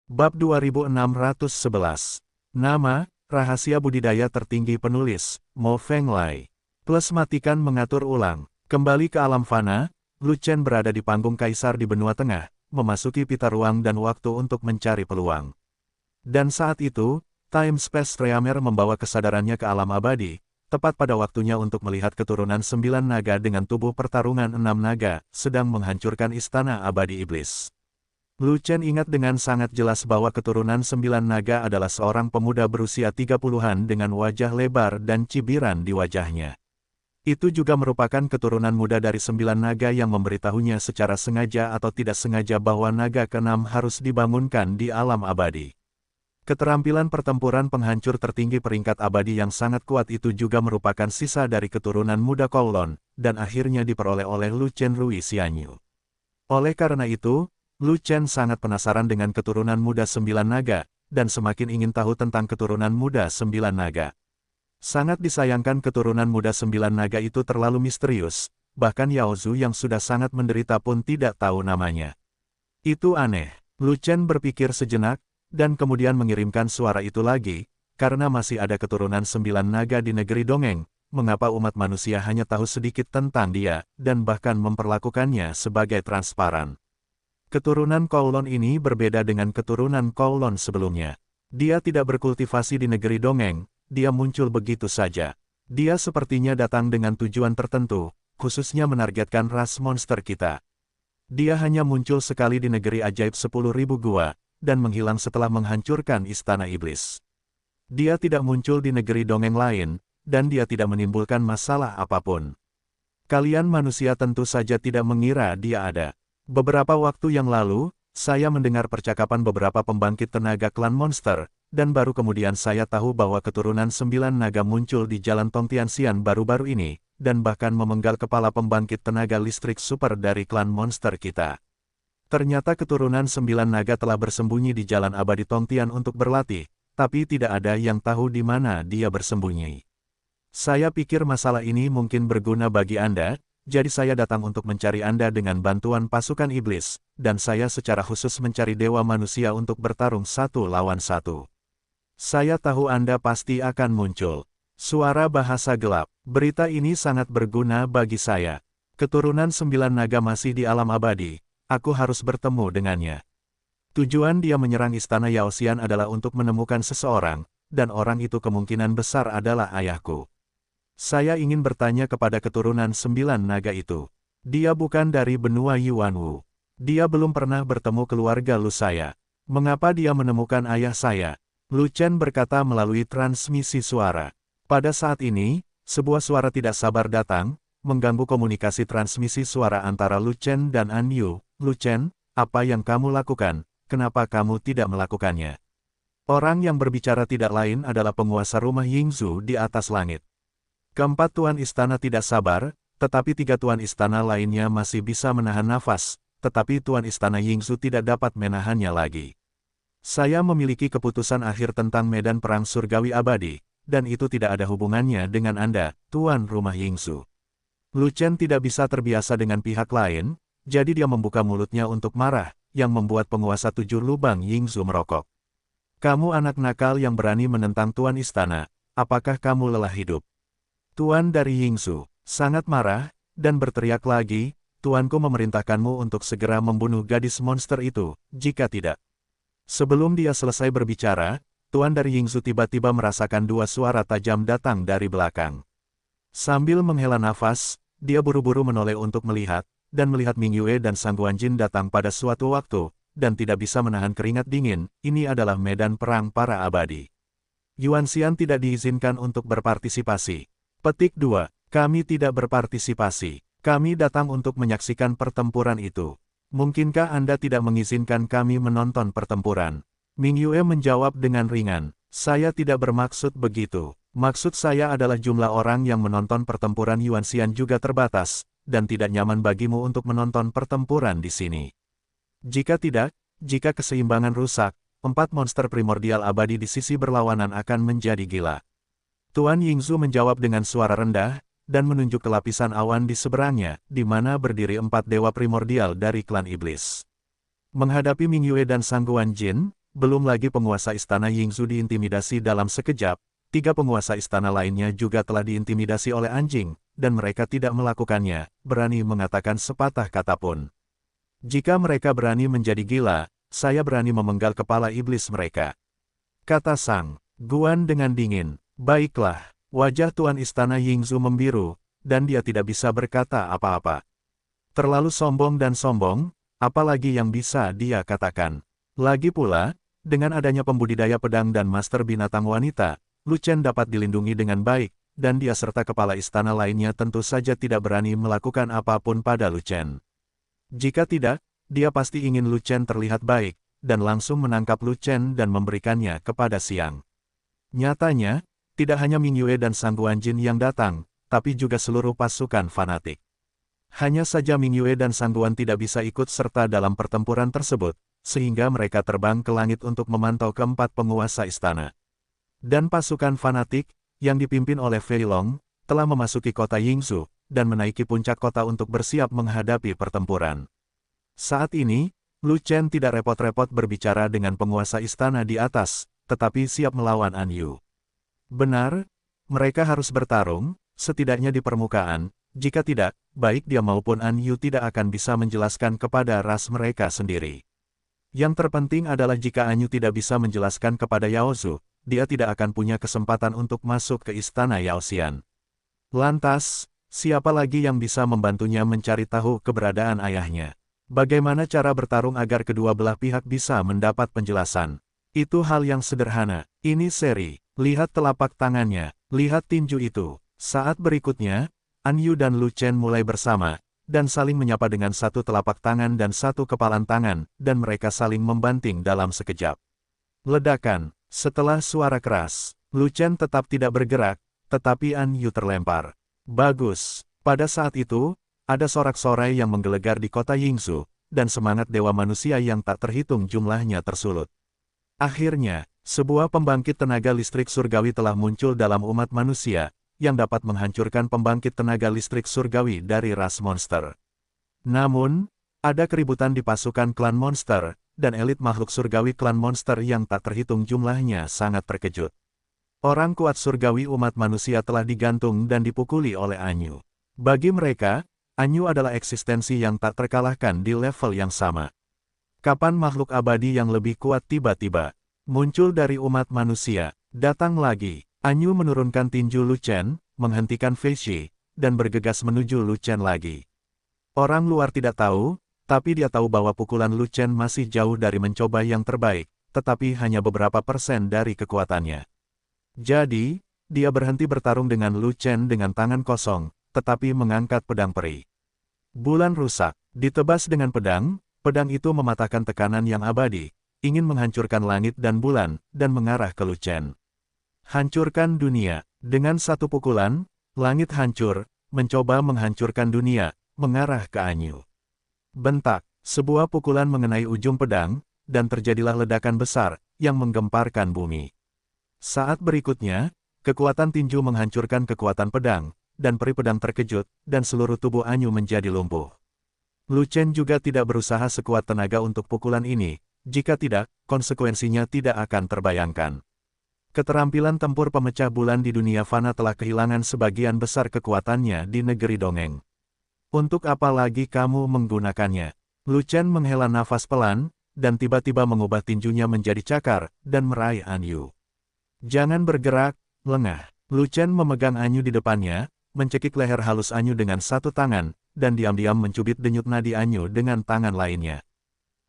Bab 2611. Nama, rahasia budidaya tertinggi penulis, Mo Fenglai. Plus matikan mengatur ulang. Kembali ke alam fana, Lu Chen berada di panggung kaisar di benua tengah, memasuki pita ruang dan waktu untuk mencari peluang. Dan saat itu, Time Space Reamer membawa kesadarannya ke alam abadi, tepat pada waktunya untuk melihat keturunan 9 naga dengan tubuh pertarungan 6 naga, sedang menghancurkan istana abadi iblis. Lu Chen ingat dengan sangat jelas bahwa keturunan 9 naga adalah seorang pemuda berusia 30-an dengan wajah lebar dan cibiran di wajahnya. Itu juga merupakan keturunan muda dari 9 naga yang memberitahunya secara sengaja atau tidak sengaja bahwa naga ke-6 harus dibangunkan di alam abadi. Keterampilan pertempuran penghancur tertinggi peringkat abadi yang sangat kuat itu juga merupakan sisa dari keturunan muda Kowloon, dan akhirnya diperoleh oleh Lu Chen Rui Xianyu. Oleh karena itu, Lu Chen sangat penasaran dengan keturunan muda 9 naga, dan semakin ingin tahu tentang keturunan muda 9 naga. Sangat disayangkan keturunan muda 9 naga itu terlalu misterius, bahkan Yao Zhu yang sudah sangat menderita pun tidak tahu namanya. Itu aneh, Lu Chen berpikir sejenak, dan kemudian mengirimkan suara itu lagi, karena masih ada keturunan 9 naga di negeri dongeng, mengapa umat manusia hanya tahu sedikit tentang dia, dan bahkan memperlakukannya sebagai transparan. Keturunan Kowloon ini berbeda dengan keturunan Kowloon sebelumnya. Dia tidak berkultivasi di negeri dongeng, dia muncul begitu saja. Dia sepertinya datang dengan tujuan tertentu, khususnya menargetkan ras monster kita. Dia hanya muncul sekali di negeri ajaib 10.000 gua, dan menghilang setelah menghancurkan istana iblis. Dia tidak muncul di negeri dongeng lain, dan dia tidak menimbulkan masalah apapun. Kalian manusia tentu saja tidak mengira dia ada. Beberapa waktu yang lalu, saya mendengar percakapan beberapa pembangkit tenaga klan monster, dan baru kemudian saya tahu bahwa keturunan 9 naga muncul di Jalan Tongtianxian baru-baru ini, dan bahkan memenggal kepala pembangkit tenaga listrik super dari klan monster kita. Ternyata keturunan 9 naga telah bersembunyi di Jalan Abadi Tongtian untuk berlatih, tapi tidak ada yang tahu di mana dia bersembunyi. Saya pikir masalah ini mungkin berguna bagi Anda. Jadi saya datang untuk mencari Anda dengan bantuan pasukan iblis, dan saya secara khusus mencari dewa manusia untuk bertarung 1 lawan 1. Saya tahu Anda pasti akan muncul. Suara bahasa gelap. Berita ini sangat berguna bagi saya. Keturunan 9 naga masih di alam abadi. Aku harus bertemu dengannya. Tujuan dia menyerang istana Yaoxian adalah untuk menemukan seseorang, dan orang itu kemungkinan besar adalah ayahku. Saya ingin bertanya kepada keturunan 9 naga itu. Dia bukan dari benua Yuanwu. Dia belum pernah bertemu keluarga Lu saya. Mengapa dia menemukan ayah saya? Lu Chen berkata melalui transmisi suara. Pada saat ini, sebuah suara tidak sabar datang, mengganggu komunikasi transmisi suara antara Lu Chen dan An Yu. Lu Chen, apa yang kamu lakukan? Kenapa kamu tidak melakukannya? Orang yang berbicara tidak lain adalah penguasa rumah Yingzhu di atas langit. Keempat tuan istana tidak sabar, tetapi 3 tuan istana lainnya masih bisa menahan nafas, tetapi tuan istana Yingzhu tidak dapat menahannya lagi. Saya memiliki keputusan akhir tentang medan perang surgawi abadi, dan itu tidak ada hubungannya dengan Anda, tuan rumah Yingzhu. Lu Chen tidak bisa terbiasa dengan pihak lain, jadi dia membuka mulutnya untuk marah, yang membuat penguasa 7 lubang Yingzhu merokok. Kamu anak nakal yang berani menentang tuan istana, apakah kamu lelah hidup? Tuan dari Yingzhu sangat marah, dan berteriak lagi, tuanku memerintahkanmu untuk segera membunuh gadis monster itu, jika tidak. Sebelum dia selesai berbicara, tuan dari Yingzhu tiba-tiba merasakan 2 suara tajam datang dari belakang. Sambil menghela nafas, dia buru-buru menoleh untuk melihat, dan melihat Ming Yue dan Sang Guanjin datang pada suatu waktu, dan tidak bisa menahan keringat dingin. Ini adalah medan perang para abadi. Yuan Xian tidak diizinkan untuk berpartisipasi. Petik 2. Kami tidak berpartisipasi. Kami datang untuk menyaksikan pertempuran itu. Mungkinkah Anda tidak mengizinkan kami menonton pertempuran? Ming Yue menjawab dengan ringan. Saya tidak bermaksud begitu. Maksud saya adalah jumlah orang yang menonton pertempuran Yuan Xian juga terbatas, dan tidak nyaman bagimu untuk menonton pertempuran di sini. Jika tidak, jika keseimbangan rusak, 4 monster primordial abadi di sisi berlawanan akan menjadi gila. Tuan Yingzhu menjawab dengan suara rendah, dan menunjuk ke lapisan awan di seberangnya, di mana berdiri 4 dewa primordial dari klan iblis. Menghadapi Ming Yue dan Sang Guanjin, belum lagi penguasa istana Yingzu diintimidasi dalam sekejap, 3 penguasa istana lainnya juga telah diintimidasi oleh anjing, dan mereka tidak melakukannya, berani mengatakan sepatah kata pun. Jika mereka berani menjadi gila, saya berani memenggal kepala iblis mereka. Kata Sang Guan dengan dingin. Baiklah, wajah Tuan Istana Yingzu membiru, dan dia tidak bisa berkata apa-apa. Terlalu sombong dan sombong, apalagi yang bisa dia katakan. Lagi pula, dengan adanya pembudidaya pedang dan master binatang wanita, Lu Chen dapat dilindungi dengan baik, dan dia serta kepala istana lainnya tentu saja tidak berani melakukan apapun pada Lu Chen. Jika tidak, dia pasti ingin Lu Chen terlihat baik, dan langsung menangkap Lu Chen dan memberikannya kepada Xiang. Nyatanya, tidak hanya Ming Yue dan Sang Guanjin yang datang, tapi juga seluruh pasukan fanatik. Hanya saja Ming Yue dan Sang Guan tidak bisa ikut serta dalam pertempuran tersebut, sehingga mereka terbang ke langit untuk memantau keempat penguasa istana. Dan pasukan fanatik, yang dipimpin oleh Fei Long, telah memasuki kota Yingzu, dan menaiki puncak kota untuk bersiap menghadapi pertempuran. Saat ini, Lu Chen tidak repot-repot berbicara dengan penguasa istana di atas, tetapi siap melawan An Yu. Benar, mereka harus bertarung, setidaknya di permukaan, jika tidak, baik dia maupun An Yu tidak akan bisa menjelaskan kepada ras mereka sendiri. Yang terpenting adalah jika An Yu tidak bisa menjelaskan kepada Yao Zu, dia tidak akan punya kesempatan untuk masuk ke istana Yao Xian. Lantas, siapa lagi yang bisa membantunya mencari tahu keberadaan ayahnya? Bagaimana cara bertarung agar kedua belah pihak bisa mendapat penjelasan? Itu hal yang sederhana. Ini seri. Lihat telapak tangannya. Lihat tinju itu. Saat berikutnya, An Yu dan Lu Chen mulai bersama, dan saling menyapa dengan satu telapak tangan dan satu kepalan tangan, dan mereka saling membanting dalam sekejap. Ledakan. Setelah suara keras, Lu Chen tetap tidak bergerak, tetapi An Yu terlempar. Bagus. Pada saat itu, ada sorak-sorai yang menggelegar di kota Yingzu, dan semangat dewa manusia yang tak terhitung jumlahnya tersulut. Akhirnya, sebuah pembangkit tenaga listrik surgawi telah muncul dalam umat manusia, yang dapat menghancurkan pembangkit tenaga listrik surgawi dari ras monster. Namun, ada keributan di pasukan klan monster, dan elit makhluk surgawi klan monster yang tak terhitung jumlahnya sangat terkejut. Orang kuat surgawi umat manusia telah digantung dan dipukuli oleh An Yu. Bagi mereka, An Yu adalah eksistensi yang tak terkalahkan di level yang sama. Kapan makhluk abadi yang lebih kuat tiba-tiba muncul dari umat manusia? Datang lagi. An Yu menurunkan tinju Lu Chen, menghentikan Fei Shi, dan bergegas menuju Lu Chen lagi. Orang luar tidak tahu, tapi dia tahu bahwa pukulan Lu Chen masih jauh dari mencoba yang terbaik, tetapi hanya beberapa persen dari kekuatannya. Jadi, dia berhenti bertarung dengan Lu Chen dengan tangan kosong, tetapi mengangkat pedang peri. Bulan rusak, ditebas dengan pedang. Pedang itu mematahkan tekanan yang abadi, ingin menghancurkan langit dan bulan, dan mengarah ke Lu Chen. Hancurkan dunia. Dengan satu pukulan, langit hancur, mencoba menghancurkan dunia, mengarah ke An Yu. Bentak, sebuah pukulan mengenai ujung pedang, dan terjadilah ledakan besar, yang menggemparkan bumi. Saat berikutnya, kekuatan tinju menghancurkan kekuatan pedang, dan peri pedang terkejut, dan seluruh tubuh An Yu menjadi lumpuh. Lu Chen juga tidak berusaha sekuat tenaga untuk pukulan ini, jika tidak, konsekuensinya tidak akan terbayangkan. Keterampilan tempur pemecah bulan di dunia fana telah kehilangan sebagian besar kekuatannya di negeri dongeng. Untuk apa lagi kamu menggunakannya? Lu Chen menghela nafas pelan, dan tiba-tiba mengubah tinjunya menjadi cakar, dan meraih An Yu. Jangan bergerak, lengah. Lu Chen memegang An Yu di depannya, mencekik leher halus An Yu dengan satu tangan, dan diam-diam mencubit denyut nadi An Yu dengan tangan lainnya.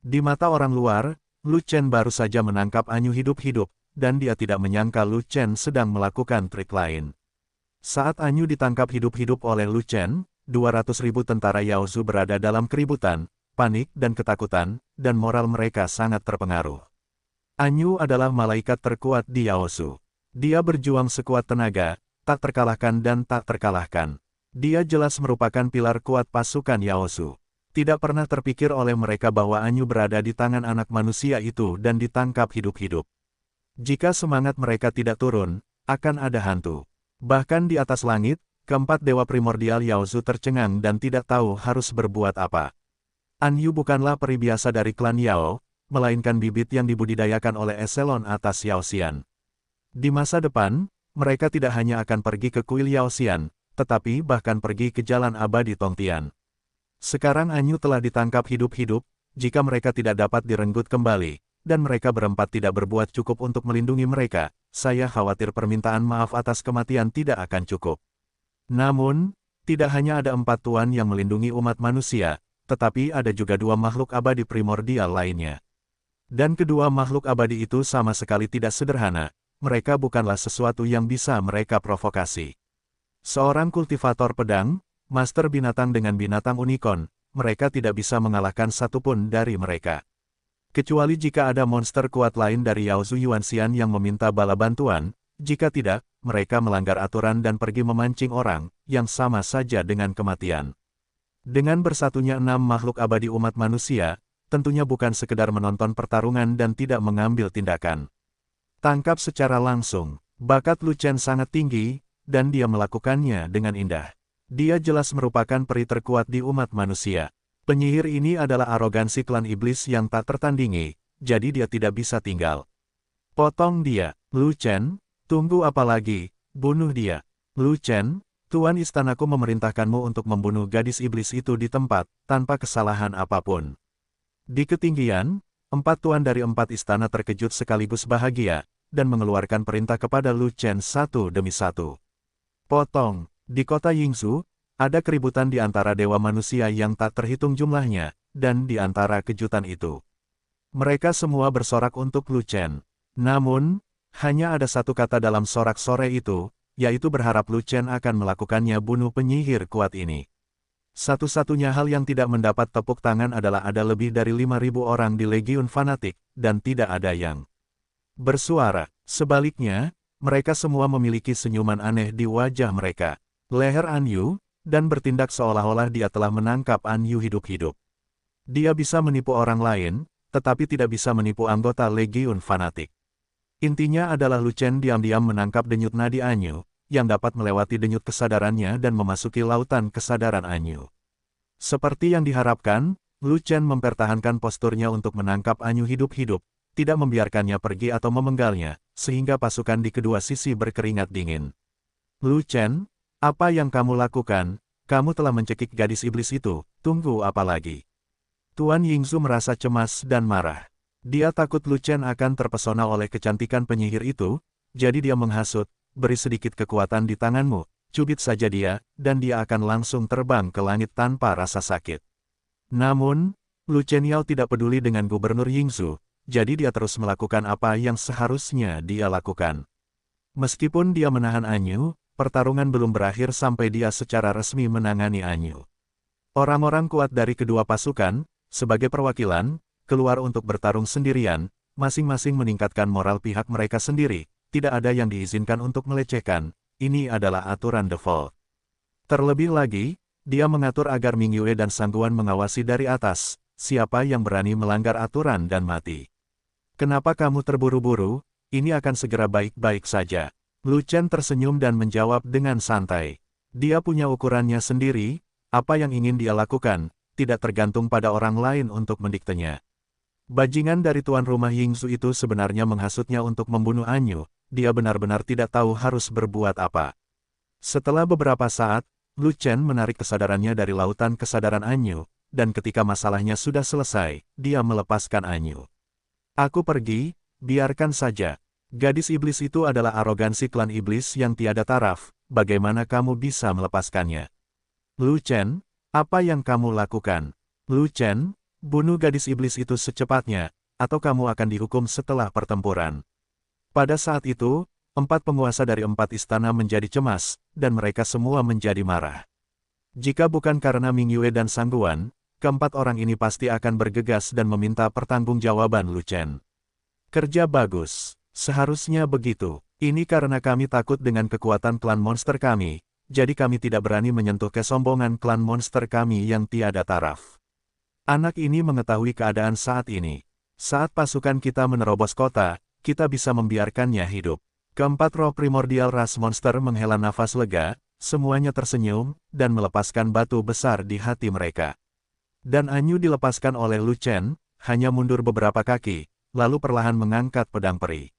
Di mata orang luar, Lu Chen baru saja menangkap An Yu hidup-hidup, dan dia tidak menyangka Lu Chen sedang melakukan trik lain. Saat An Yu ditangkap hidup-hidup oleh Lu Chen, 200.000 tentara Yao Zu berada dalam keributan, panik dan ketakutan, dan moral mereka sangat terpengaruh. An Yu adalah malaikat terkuat di Yao Zu. Dia berjuang sekuat tenaga, tak terkalahkan dan tak terkalahkan. Dia jelas merupakan pilar kuat pasukan Yao Zu. Tidak pernah terpikir oleh mereka bahwa An Yu berada di tangan anak manusia itu dan ditangkap hidup-hidup. Jika semangat mereka tidak turun, akan ada hantu. Bahkan di atas langit, keempat dewa primordial Yao Zu tercengang dan tidak tahu harus berbuat apa. An Yu bukanlah peri biasa dari klan Yao, melainkan bibit yang dibudidayakan oleh eselon atas Yaoxian. Di masa depan, mereka tidak hanya akan pergi ke kuil Yaoxian, tetapi bahkan pergi ke jalan abadi Tongtian. Sekarang Anyu telah ditangkap hidup-hidup, jika mereka tidak dapat direnggut kembali, dan mereka berempat tidak berbuat cukup untuk melindungi mereka, saya khawatir permintaan maaf atas kematian tidak akan cukup. Namun, tidak hanya ada 4 tuan yang melindungi umat manusia, tetapi ada juga 2 makhluk abadi primordial lainnya. Dan kedua makhluk abadi itu sama sekali tidak sederhana, mereka bukanlah sesuatu yang bisa mereka provokasi. Seorang kultivator pedang, master binatang dengan binatang unicorn, mereka tidak bisa mengalahkan satupun dari mereka. Kecuali jika ada monster kuat lain dari Yaozu Yuanxian yang meminta bala bantuan, jika tidak, mereka melanggar aturan dan pergi memancing orang, yang sama saja dengan kematian. Dengan bersatunya 6 makhluk abadi umat manusia, tentunya bukan sekedar menonton pertarungan dan tidak mengambil tindakan. Tangkap secara langsung, bakat Lu Chen sangat tinggi, dan dia melakukannya dengan indah. Dia jelas merupakan peri terkuat di umat manusia. Penyihir ini adalah arogansi klan iblis yang tak tertandingi, jadi dia tidak bisa tinggal. Potong dia, Lu Chen. Tunggu apa lagi, bunuh dia. Lu Chen, Tuan istanaku memerintahkanmu untuk membunuh gadis iblis itu di tempat, tanpa kesalahan apapun. Di ketinggian, 4 tuan dari 4 istana terkejut sekaligus bahagia, dan mengeluarkan perintah kepada Lu Chen satu demi satu. Potong, di kota Yingzhou, ada keributan di antara dewa manusia yang tak terhitung jumlahnya, dan di antara kejutan itu, mereka semua bersorak untuk Lu Chen. Namun, hanya ada satu kata dalam sorak-sore itu, yaitu berharap Lu Chen akan melakukannya bunuh penyihir kuat ini. Satu-satunya hal yang tidak mendapat tepuk tangan adalah ada lebih dari 5.000 orang di Legiun Fanatik, dan tidak ada yang bersuara. Sebaliknya, mereka semua memiliki senyuman aneh di wajah mereka. Leher Anyu, dan bertindak seolah-olah dia telah menangkap Anyu hidup-hidup. Dia bisa menipu orang lain, tetapi tidak bisa menipu anggota Legiun Fanatik. Intinya adalah Lu Chen diam-diam menangkap denyut nadi Anyu, yang dapat melewati denyut kesadarannya dan memasuki lautan kesadaran Anyu. Seperti yang diharapkan, Lu Chen mempertahankan posturnya untuk menangkap Anyu hidup-hidup, tidak membiarkannya pergi atau memenggalnya, sehingga pasukan di kedua sisi berkeringat dingin. Lu Chen, apa yang kamu lakukan? Kamu telah mencekik gadis iblis itu, tunggu apa lagi? Tuan Yingzhou merasa cemas dan marah. Dia takut Lu Chen akan terpesona oleh kecantikan penyihir itu, jadi dia menghasut, beri sedikit kekuatan di tanganmu, cubit saja dia, dan dia akan langsung terbang ke langit tanpa rasa sakit. Namun, Lu Chen Yao tidak peduli dengan gubernur Yingzhou, jadi dia terus melakukan apa yang seharusnya dia lakukan. Meskipun dia menahan Anyu, pertarungan belum berakhir sampai dia secara resmi menangani Anyu. Orang-orang kuat dari kedua pasukan, sebagai perwakilan, keluar untuk bertarung sendirian, masing-masing meningkatkan moral pihak mereka sendiri, tidak ada yang diizinkan untuk melecehkan, ini adalah aturan default. Terlebih lagi, dia mengatur agar Ming Yue dan Sangguan mengawasi dari atas, siapa yang berani melanggar aturan dan mati. Kenapa kamu terburu-buru? Ini akan segera baik-baik saja. Lu Chen tersenyum dan menjawab dengan santai. Dia punya ukurannya sendiri, apa yang ingin dia lakukan, tidak tergantung pada orang lain untuk mendiktenya. Bajingan dari tuan rumah Yingzhou itu sebenarnya menghasutnya untuk membunuh Anyu, dia benar-benar tidak tahu harus berbuat apa. Setelah beberapa saat, Lu Chen menarik kesadarannya dari lautan kesadaran Anyu, dan ketika masalahnya sudah selesai, dia melepaskan Anyu. Aku pergi, biarkan saja. Gadis iblis itu adalah arogansi klan iblis yang tiada taraf, bagaimana kamu bisa melepaskannya? Lu Chen, apa yang kamu lakukan? Lu Chen, bunuh gadis iblis itu secepatnya, atau kamu akan dihukum setelah pertempuran. Pada saat itu, 4 penguasa dari 4 istana menjadi cemas, dan mereka semua menjadi marah. Jika bukan karena Ming Yue dan Sangguan, keempat orang ini pasti akan bergegas dan meminta pertanggungjawaban Lu Chen. Kerja bagus, seharusnya begitu. Ini karena kami takut dengan kekuatan klan monster kami, jadi kami tidak berani menyentuh kesombongan klan monster kami yang tiada taraf. Anak ini mengetahui keadaan saat ini. Saat pasukan kita menerobos kota, kita bisa membiarkannya hidup. Keempat roh primordial ras monster menghela nafas lega, semuanya tersenyum, dan melepaskan batu besar di hati mereka. Dan Anyu dilepaskan oleh Lu Chen, hanya mundur beberapa kaki, lalu perlahan mengangkat pedang peri.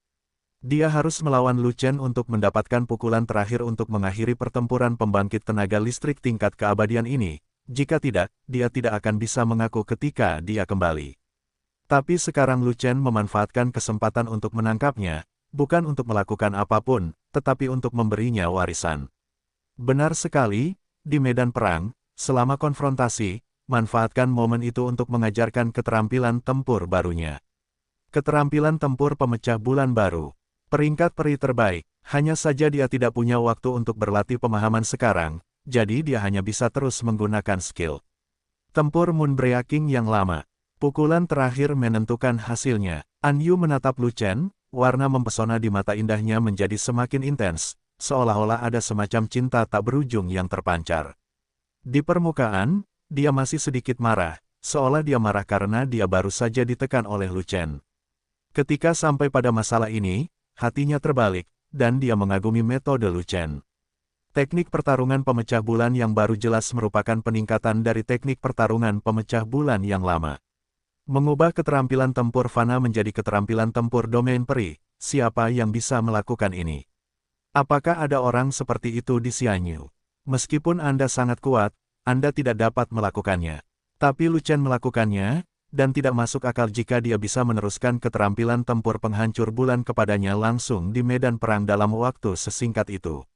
Dia harus melawan Lu Chen untuk mendapatkan pukulan terakhir untuk mengakhiri pertempuran pembangkit tenaga listrik tingkat keabadian ini. Jika tidak, dia tidak akan bisa mengaku ketika dia kembali. Tapi sekarang Lu Chen memanfaatkan kesempatan untuk menangkapnya, bukan untuk melakukan apapun, tetapi untuk memberinya warisan. Benar sekali, di medan perang, selama konfrontasi, manfaatkan momen itu untuk mengajarkan keterampilan tempur barunya. Keterampilan tempur pemecah bulan baru. Peringkat peri terbaik, hanya saja dia tidak punya waktu untuk berlatih pemahaman sekarang, jadi dia hanya bisa terus menggunakan skill tempur Moonbreaking yang lama. Pukulan terakhir menentukan hasilnya. An Yu menatap Lu Chen, warna mempesona di mata indahnya menjadi semakin intens, seolah-olah ada semacam cinta tak berujung yang terpancar. Di permukaan, dia masih sedikit marah, seolah dia marah karena dia baru saja ditekan oleh Lu Chen. Ketika sampai pada masalah ini, hatinya terbalik, dan dia mengagumi metode Lu Chen. Teknik pertarungan pemecah bulan yang baru jelas merupakan peningkatan dari teknik pertarungan pemecah bulan yang lama. Mengubah keterampilan tempur fana menjadi keterampilan tempur domain peri, siapa yang bisa melakukan ini? Apakah ada orang seperti itu di Xianyu? Meskipun Anda sangat kuat, Anda tidak dapat melakukannya. Tapi Lu Chen melakukannya, dan tidak masuk akal jika dia bisa meneruskan keterampilan tempur penghancur bulan kepadanya langsung di medan perang dalam waktu sesingkat itu.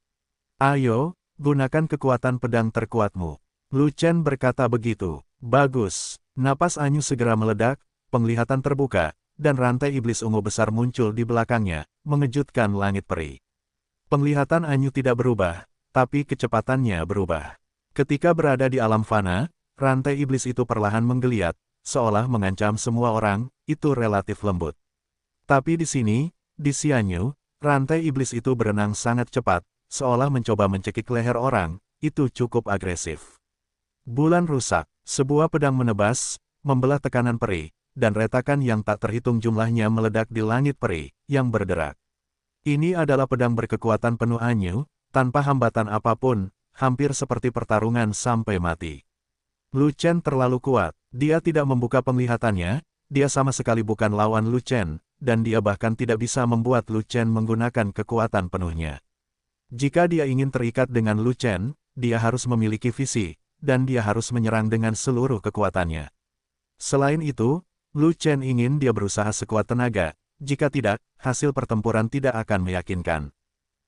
Ayo, gunakan kekuatan pedang terkuatmu. Lu Chen berkata begitu. Bagus. Napas Anyu segera meledak, penglihatan terbuka, dan rantai iblis ungu besar muncul di belakangnya, mengejutkan langit peri. Penglihatan Anyu tidak berubah, tapi kecepatannya berubah. Ketika berada di alam fana, rantai iblis itu perlahan menggeliat, seolah mengancam semua orang, itu relatif lembut. Tapi di sini, di Xianyu, rantai iblis itu berenang sangat cepat, seolah mencoba mencekik leher orang, itu cukup agresif. Bulan rusak. Sebuah pedang menebas, membelah tekanan peri, dan retakan yang tak terhitung jumlahnya meledak di langit peri, yang berderak. Ini adalah pedang berkekuatan penuh Anyu, tanpa hambatan apapun, hampir seperti pertarungan sampai mati. Lu Chen terlalu kuat, dia tidak membuka penglihatannya, dia sama sekali bukan lawan Lu Chen, dan dia bahkan tidak bisa membuat Lu Chen menggunakan kekuatan penuhnya. Jika dia ingin terikat dengan Lu Chen, dia harus memiliki visi, dan dia harus menyerang dengan seluruh kekuatannya. Selain itu, Lu Chen ingin dia berusaha sekuat tenaga, jika tidak, hasil pertempuran tidak akan meyakinkan.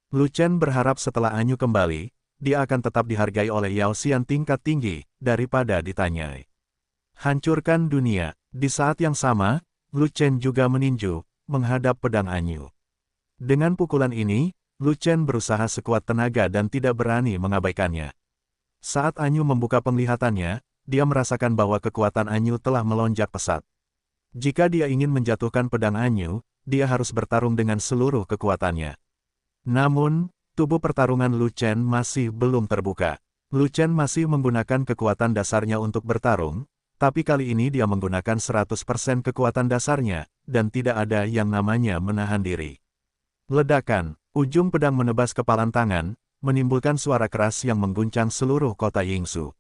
Lu Chen berharap setelah Anyu kembali, dia akan tetap dihargai oleh Yao Xian tingkat tinggi, daripada ditanyai. Hancurkan dunia. Di saat yang sama, Lu Chen juga meninju, menghadap pedang Anyu. Dengan pukulan ini, Lu Chen berusaha sekuat tenaga dan tidak berani mengabaikannya. Saat Anyu membuka penglihatannya, dia merasakan bahwa kekuatan Anyu telah melonjak pesat. Jika dia ingin menjatuhkan pedang Anyu, dia harus bertarung dengan seluruh kekuatannya. Namun, tubuh pertarungan Lu Chen masih belum terbuka. Lu Chen masih menggunakan kekuatan dasarnya untuk bertarung, tapi kali ini dia menggunakan 100% kekuatan dasarnya, dan tidak ada yang namanya menahan diri. Ledakan, ujung pedang menebas kepalan tangan, menimbulkan suara keras yang mengguncang seluruh kota Yingsu.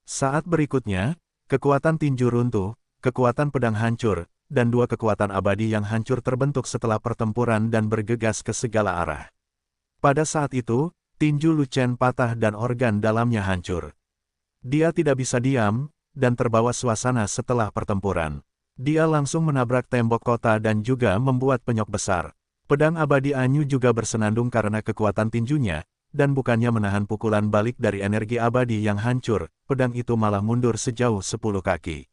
Saat berikutnya, kekuatan tinju runtuh, kekuatan pedang hancur, dan dua kekuatan abadi yang hancur terbentuk setelah pertempuran dan bergegas ke segala arah. Pada saat itu, tinju Lu Chen patah dan organ dalamnya hancur. Dia tidak bisa diam, dan terbawa suasana setelah pertempuran. Dia langsung menabrak tembok kota dan juga membuat penyok besar. Pedang abadi Anyu juga bersenandung karena kekuatan tinjunya, dan bukannya menahan pukulan balik dari energi abadi yang hancur, pedang itu malah mundur sejauh 10 kaki.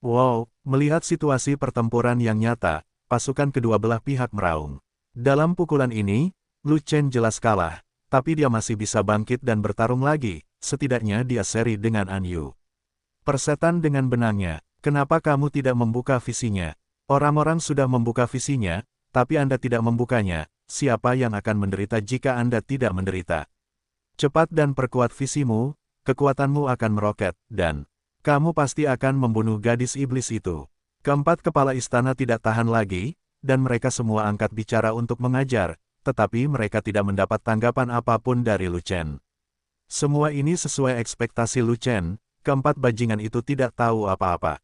Wow, melihat situasi pertempuran yang nyata, pasukan kedua belah pihak meraung. Dalam pukulan ini, Lu Chen jelas kalah, tapi dia masih bisa bangkit dan bertarung lagi, setidaknya dia seri dengan An Yu. Persetan dengan benangnya, kenapa kamu tidak membuka visinya? Orang-orang sudah membuka visinya, tapi Anda tidak membukanya. Siapa yang akan menderita jika Anda tidak menderita? Cepat dan perkuat visimu, kekuatanmu akan meroket, dan kamu pasti akan membunuh gadis iblis itu. Keempat kepala istana tidak tahan lagi, dan mereka semua angkat bicara untuk mengajar, tetapi mereka tidak mendapat tanggapan apapun dari Lu Chen. Semua ini sesuai ekspektasi Lu Chen, keempat bajingan itu tidak tahu apa-apa.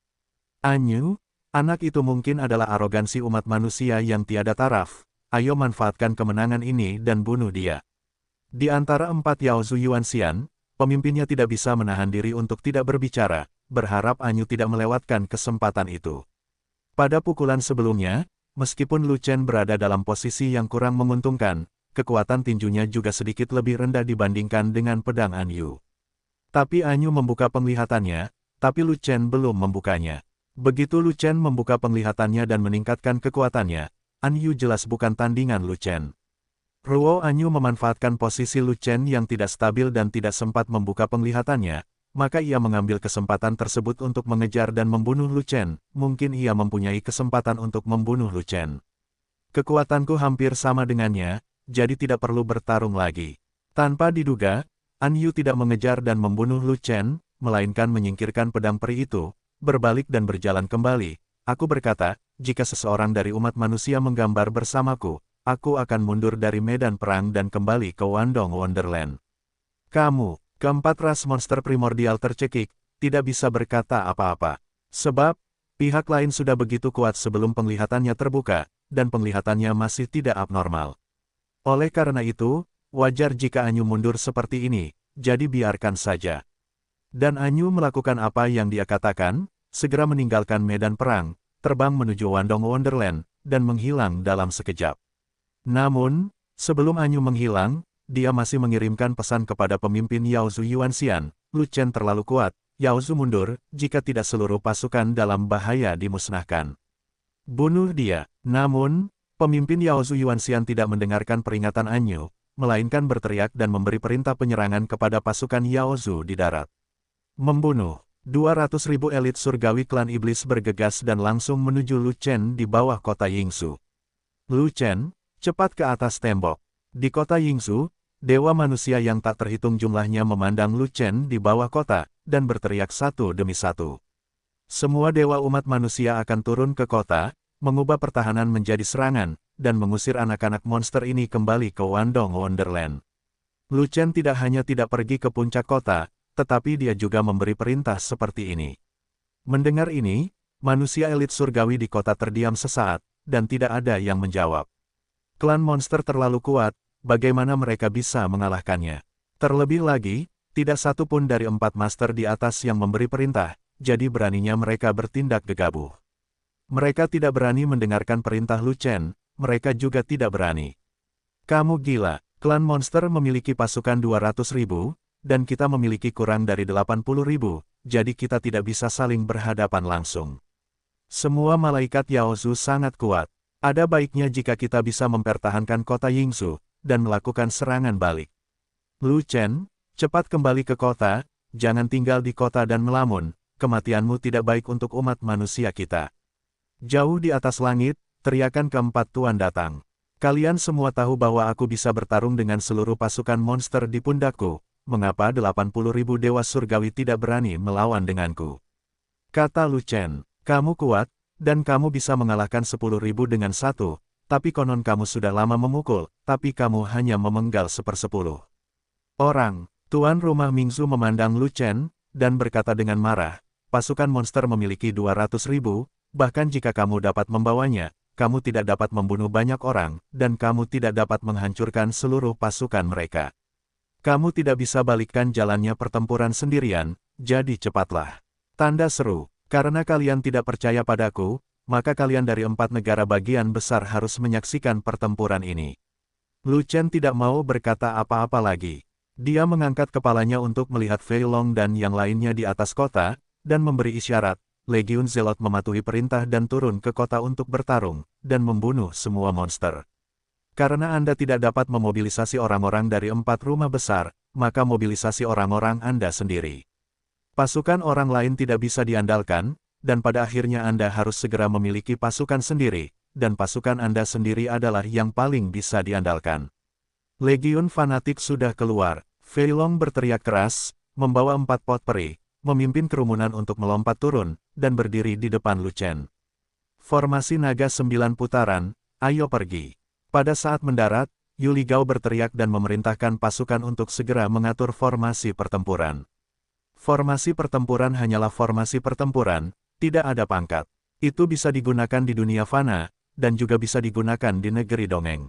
Anyu, Anak itu mungkin adalah arogansi umat manusia yang tiada taraf. Ayo manfaatkan kemenangan ini dan bunuh dia. Di antara 4 Yaozu Yuanxian, pemimpinnya tidak bisa menahan diri untuk tidak berbicara, berharap Anyu tidak melewatkan kesempatan itu. Pada pukulan sebelumnya, meskipun Lu Chen berada dalam posisi yang kurang menguntungkan, kekuatan tinjunya juga sedikit lebih rendah dibandingkan dengan pedang Anyu. Tapi Anyu membuka penglihatannya, tapi Lu Chen belum membukanya. Begitu Lu Chen membuka penglihatannya dan meningkatkan kekuatannya, Anyu jelas bukan tandingan Lu Chen. Ruo Anyu memanfaatkan posisi Lu Chen yang tidak stabil dan tidak sempat membuka penglihatannya, maka ia mengambil kesempatan tersebut untuk mengejar dan membunuh Lu Chen. Mungkin ia mempunyai kesempatan untuk membunuh Lu Chen. Kekuatanku hampir sama dengannya, jadi tidak perlu bertarung lagi. Tanpa diduga, Anyu tidak mengejar dan membunuh Lu Chen, melainkan menyingkirkan pedang peri itu, berbalik dan berjalan kembali. Aku berkata, jika seseorang dari umat manusia menggambar bersamaku, aku akan mundur dari medan perang dan kembali ke Wandong Wonderland. Kamu, keempat ras monster primordial tercekik, tidak bisa berkata apa-apa. Sebab, pihak lain sudah begitu kuat sebelum penglihatannya terbuka, dan penglihatannya masih tidak abnormal. Oleh karena itu, wajar jika Anyu mundur seperti ini, jadi biarkan saja. Dan Anyu melakukan apa yang dia katakan, segera meninggalkan medan perang, terbang menuju Wandong Wonderland, dan menghilang dalam sekejap. Namun, sebelum Anyu menghilang, dia masih mengirimkan pesan kepada pemimpin Yaozu Yuanxian, Lu Chen terlalu kuat, Yaozu mundur, jika tidak seluruh pasukan dalam bahaya dimusnahkan. Bunuh dia. Namun, pemimpin Yaozu Yuanxian tidak mendengarkan peringatan Anyu, melainkan berteriak dan memberi perintah penyerangan kepada pasukan Yaozu di darat. Membunuh. 200.000 elit surgawi klan iblis bergegas dan langsung menuju Lu Chen di bawah kota Yingsu. Lu Chen, cepat ke atas tembok. Di kota Yingsu, dewa manusia yang tak terhitung jumlahnya memandang Lu Chen di bawah kota, dan berteriak satu demi satu. Semua dewa umat manusia akan turun ke kota, mengubah pertahanan menjadi serangan, dan mengusir anak-anak monster ini kembali ke Wandong Wonderland. Lu Chen tidak hanya tidak pergi ke puncak kota, tetapi dia juga memberi perintah seperti ini. Mendengar ini, manusia elit surgawi di kota terdiam sesaat, dan tidak ada yang menjawab. Klan monster terlalu kuat, bagaimana mereka bisa mengalahkannya? Terlebih lagi, tidak satu pun dari 4 master di atas yang memberi perintah, jadi beraninya mereka bertindak gegabah. Mereka tidak berani mendengarkan perintah Lu Chen, mereka juga tidak berani. Kamu gila, klan monster memiliki pasukan 200.000, dan kita memiliki kurang dari 80.000, jadi kita tidak bisa saling berhadapan langsung. Semua malaikat Yaozu sangat kuat. Ada baiknya jika kita bisa mempertahankan kota Yingsu, dan melakukan serangan balik. Lu Chen, cepat kembali ke kota, jangan tinggal di kota dan melamun, kematianmu tidak baik untuk umat manusia kita. Jauh di atas langit, teriakan keempat tuan datang. Kalian semua tahu bahwa aku bisa bertarung dengan seluruh pasukan monster di pundakku. Mengapa 80.000 dewa surgawi tidak berani melawan denganku? Kata Lu Chen, kamu kuat, dan kamu bisa mengalahkan 10.000 dengan 1, tapi konon kamu sudah lama memukul, tapi kamu hanya memenggal 1/10. Orang, tuan rumah Mingzu memandang Lu Chen, dan berkata dengan marah, pasukan monster memiliki 200.000, bahkan jika kamu dapat membawanya, kamu tidak dapat membunuh banyak orang, dan kamu tidak dapat menghancurkan seluruh pasukan mereka. Kamu tidak bisa balikkan jalannya pertempuran sendirian, jadi cepatlah. Tanda seru, karena kalian tidak percaya padaku, maka kalian dari 4 negara bagian besar harus menyaksikan pertempuran ini. Lu Chen tidak mau berkata apa-apa lagi. Dia mengangkat kepalanya untuk melihat Fei Long dan yang lainnya di atas kota, dan memberi isyarat, Legiun Zelot mematuhi perintah dan turun ke kota untuk bertarung, dan membunuh semua monster. Karena Anda tidak dapat memobilisasi orang-orang dari 4 rumah besar, maka mobilisasi orang-orang Anda sendiri. Pasukan orang lain tidak bisa diandalkan, dan pada akhirnya Anda harus segera memiliki pasukan sendiri, dan pasukan Anda sendiri adalah yang paling bisa diandalkan. Legiun fanatik sudah keluar. Fei Long berteriak keras, membawa 4 pot peri, memimpin kerumunan untuk melompat turun, dan berdiri di depan Lu Chen. Formasi naga 9 putaran, ayo pergi. Pada saat mendarat, Yu Ligao berteriak dan memerintahkan pasukan untuk segera mengatur formasi pertempuran. Formasi pertempuran hanyalah formasi pertempuran, tidak ada pangkat. Itu bisa digunakan di dunia fana, dan juga bisa digunakan di negeri dongeng.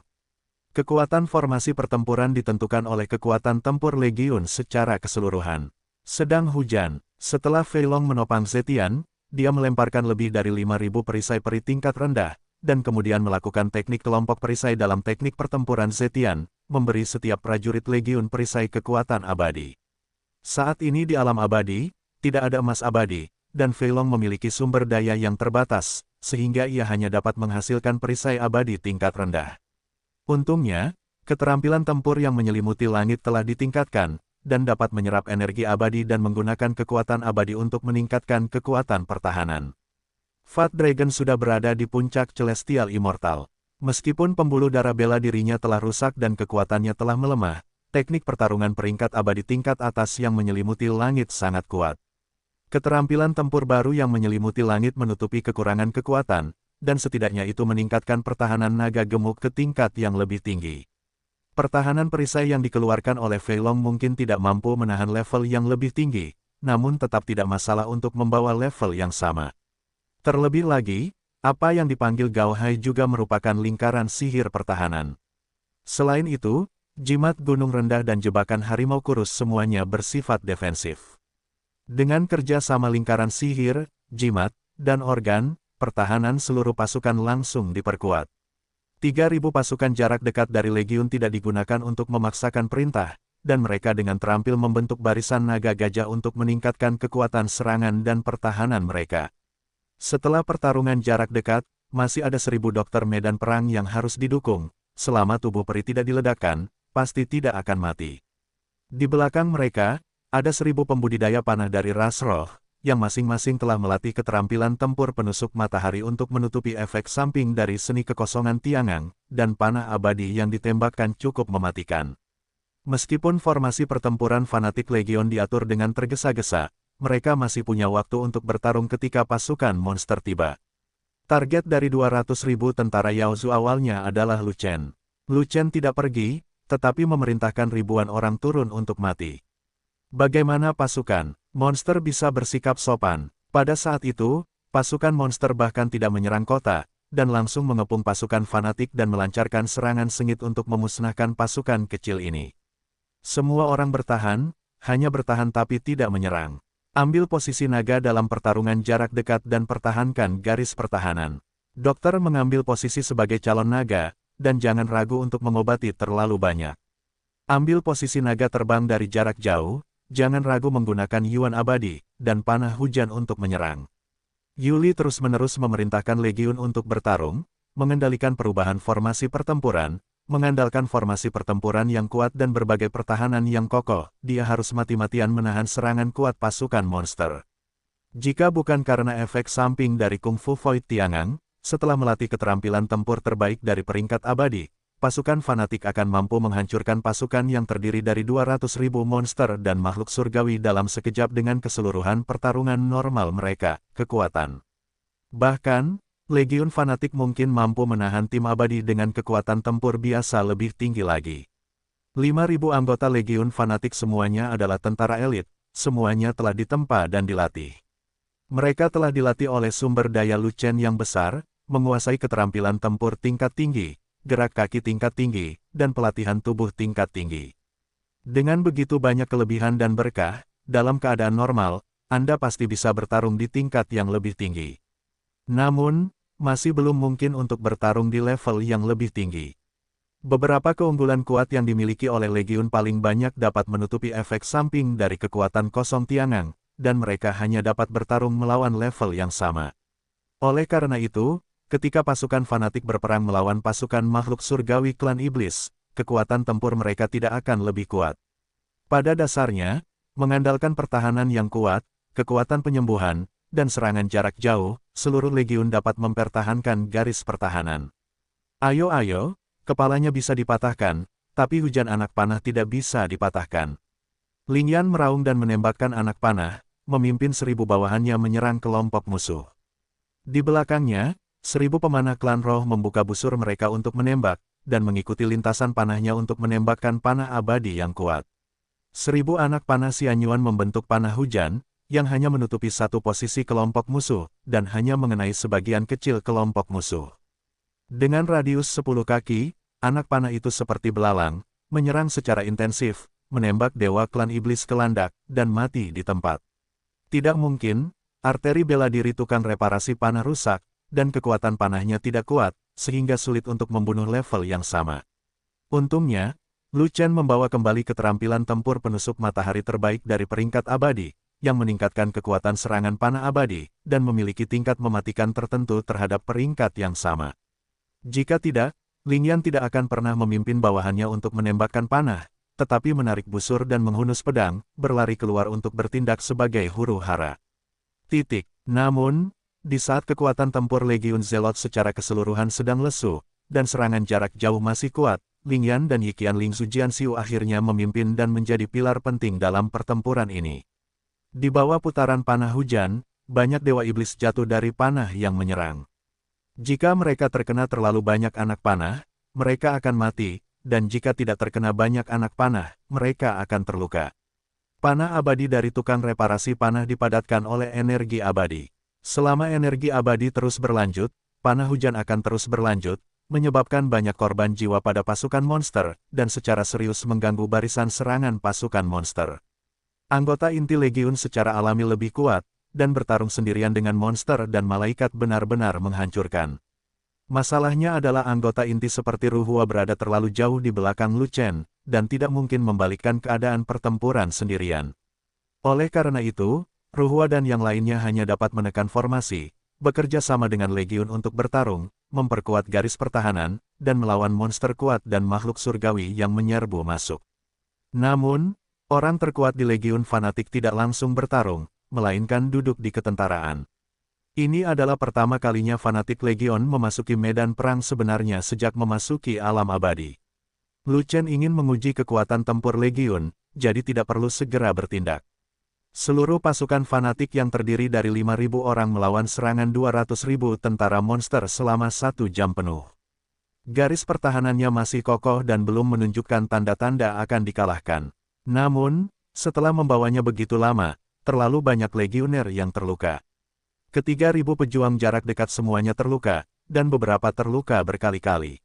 Kekuatan formasi pertempuran ditentukan oleh kekuatan tempur Legiun secara keseluruhan. Sedang hujan, setelah Fei Long menopang Zetian, dia melemparkan lebih dari 5.000 perisai peri tingkat rendah, dan kemudian melakukan teknik kelompok perisai dalam teknik pertempuran Zetian, memberi setiap prajurit Legiun perisai kekuatan abadi. Saat ini di alam abadi, tidak ada emas abadi, dan Fei Long memiliki sumber daya yang terbatas, sehingga ia hanya dapat menghasilkan perisai abadi tingkat rendah. Untungnya, keterampilan tempur yang menyelimuti langit telah ditingkatkan, dan dapat menyerap energi abadi dan menggunakan kekuatan abadi untuk meningkatkan kekuatan pertahanan. Fat Dragon sudah berada di puncak Celestial Immortal. Meskipun pembuluh darah bela dirinya telah rusak dan kekuatannya telah melemah, teknik pertarungan peringkat abadi tingkat atas yang menyelimuti langit sangat kuat. Keterampilan tempur baru yang menyelimuti langit menutupi kekurangan kekuatan, dan setidaknya itu meningkatkan pertahanan naga gemuk ke tingkat yang lebih tinggi. Pertahanan perisai yang dikeluarkan oleh Fei Long mungkin tidak mampu menahan level yang lebih tinggi, namun tetap tidak masalah untuk membawa level yang sama. Terlebih lagi, apa yang dipanggil Gao Hai juga merupakan lingkaran sihir pertahanan. Selain itu, jimat gunung rendah dan jebakan harimau kurus semuanya bersifat defensif. Dengan kerja sama lingkaran sihir, jimat, dan organ, pertahanan seluruh pasukan langsung diperkuat. 3.000 pasukan jarak dekat dari Legiun tidak digunakan untuk memaksakan perintah, dan mereka dengan terampil membentuk barisan naga gajah untuk meningkatkan kekuatan serangan dan pertahanan mereka. Setelah pertarungan jarak dekat, masih ada 1.000 dokter medan perang yang harus didukung. Selama tubuh peri tidak diledakkan, pasti tidak akan mati. Di belakang mereka, ada 1.000 pembudidaya panah dari ras roh, yang masing-masing telah melatih keterampilan tempur penusuk matahari untuk menutupi efek samping dari seni kekosongan Tiangang, dan panah abadi yang ditembakkan cukup mematikan. Meskipun formasi pertempuran fanatik Legion diatur dengan tergesa-gesa, mereka masih punya waktu untuk bertarung ketika pasukan monster tiba. Target dari 200.000 tentara Yaozu awalnya adalah Lu Chen. Lu Chen tidak pergi, tetapi memerintahkan ribuan orang turun untuk mati. Bagaimana pasukan monster bisa bersikap sopan? Pada saat itu, pasukan monster bahkan tidak menyerang kota, dan langsung mengepung pasukan fanatik dan melancarkan serangan sengit untuk memusnahkan pasukan kecil ini. Semua orang bertahan, hanya bertahan tapi tidak menyerang. Ambil posisi naga dalam pertarungan jarak dekat dan pertahankan garis pertahanan. Dokter mengambil posisi sebagai calon naga, dan jangan ragu untuk mengobati terlalu banyak. Ambil posisi naga terbang dari jarak jauh, jangan ragu menggunakan Yuan abadi, dan panah hujan untuk menyerang. Yuli terus-menerus memerintahkan Legiun untuk bertarung, mengendalikan perubahan formasi pertempuran, mengandalkan formasi pertempuran yang kuat dan berbagai pertahanan yang kokoh. Dia harus mati-matian menahan serangan kuat pasukan monster. Jika bukan karena efek samping dari Kung Fu Void Tiangang, setelah melatih keterampilan tempur terbaik dari peringkat abadi, pasukan fanatik akan mampu menghancurkan pasukan yang terdiri dari 200.000 monster dan makhluk surgawi dalam sekejap dengan keseluruhan pertarungan normal mereka, kekuatan. Bahkan, Legiun fanatik mungkin mampu menahan tim abadi dengan kekuatan tempur biasa lebih tinggi lagi. 5.000 anggota Legiun fanatik semuanya adalah tentara elit, semuanya telah ditempa dan dilatih. Mereka telah dilatih oleh sumber daya Lu Chen yang besar, menguasai keterampilan tempur tingkat tinggi, gerak kaki tingkat tinggi, dan pelatihan tubuh tingkat tinggi. Dengan begitu banyak kelebihan dan berkah, dalam keadaan normal, Anda pasti bisa bertarung di tingkat yang lebih tinggi. Namun, masih belum mungkin untuk bertarung di level yang lebih tinggi. Beberapa keunggulan kuat yang dimiliki oleh Legiun paling banyak dapat menutupi efek samping dari kekuatan kosong Tiangang, dan mereka hanya dapat bertarung melawan level yang sama. Oleh karena itu, ketika pasukan fanatik berperang melawan pasukan makhluk surgawi klan iblis, kekuatan tempur mereka tidak akan lebih kuat. Pada dasarnya, mengandalkan pertahanan yang kuat, kekuatan penyembuhan, dan serangan jarak jauh, seluruh Legiun dapat mempertahankan garis pertahanan. Ayo, kepalanya bisa dipatahkan, tapi hujan anak panah tidak bisa dipatahkan. Ling Yan meraung dan menembakkan anak panah, memimpin 1.000 bawahannya menyerang kelompok musuh. Di belakangnya, 1.000 pemanah klan roh membuka busur mereka untuk menembak, dan mengikuti lintasan panahnya untuk menembakkan panah abadi yang kuat. 1.000 anak panah Xianyuan membentuk panah hujan, yang hanya menutupi satu posisi kelompok musuh, dan hanya mengenai sebagian kecil kelompok musuh. Dengan radius 10 kaki, anak panah itu seperti belalang, menyerang secara intensif, menembak dewa klan iblis ke landak, dan mati di tempat. Tidak mungkin, arteri bela diri tukang reparasi panah rusak, dan kekuatan panahnya tidak kuat, sehingga sulit untuk membunuh level yang sama. Untungnya, Lu Chen membawa kembali keterampilan tempur penusuk matahari terbaik dari peringkat abadi, yang meningkatkan kekuatan serangan panah abadi, dan memiliki tingkat mematikan tertentu terhadap peringkat yang sama. Jika tidak, Lingyan tidak akan pernah memimpin bawahannya untuk menembakkan panah, tetapi menarik busur dan menghunus pedang, berlari keluar untuk bertindak sebagai huru hara. Namun, di saat kekuatan tempur Legiun Zelot secara keseluruhan sedang lesu, dan serangan jarak jauh masih kuat, Lingyan dan Yiqian Lingzu Jianxiu akhirnya memimpin dan menjadi pilar penting dalam pertempuran ini. Di bawah putaran panah hujan, banyak dewa iblis jatuh dari panah yang menyerang. Jika mereka terkena terlalu banyak anak panah, mereka akan mati, dan jika tidak terkena banyak anak panah, mereka akan terluka. Panah abadi dari tukang reparasi panah dipadatkan oleh energi abadi. Selama energi abadi terus berlanjut, panah hujan akan terus berlanjut, menyebabkan banyak korban jiwa pada pasukan monster, dan secara serius mengganggu barisan serangan pasukan monster. Anggota inti Legiun secara alami lebih kuat, dan bertarung sendirian dengan monster dan malaikat benar-benar menghancurkan. Masalahnya adalah anggota inti seperti Ruhua berada terlalu jauh di belakang Lu Chen, dan tidak mungkin membalikkan keadaan pertempuran sendirian. Oleh karena itu, Ruhua dan yang lainnya hanya dapat menekan formasi, bekerja sama dengan Legiun untuk bertarung, memperkuat garis pertahanan, dan melawan monster kuat dan makhluk surgawi yang menyerbu masuk. Namun, orang terkuat di Legiun fanatik tidak langsung bertarung, melainkan duduk di ketentaraan. Ini adalah pertama kalinya fanatik Legion memasuki medan perang sebenarnya sejak memasuki alam abadi. Lu Chen ingin menguji kekuatan tempur Legiun, jadi tidak perlu segera bertindak. Seluruh pasukan fanatik yang terdiri dari 5.000 orang melawan serangan 200.000 tentara monster selama 1 jam penuh. Garis pertahanannya masih kokoh dan belum menunjukkan tanda-tanda akan dikalahkan. Namun, setelah membawanya begitu lama, terlalu banyak legioner yang terluka. Ke-3.000 pejuang jarak dekat semuanya terluka, dan beberapa terluka berkali-kali.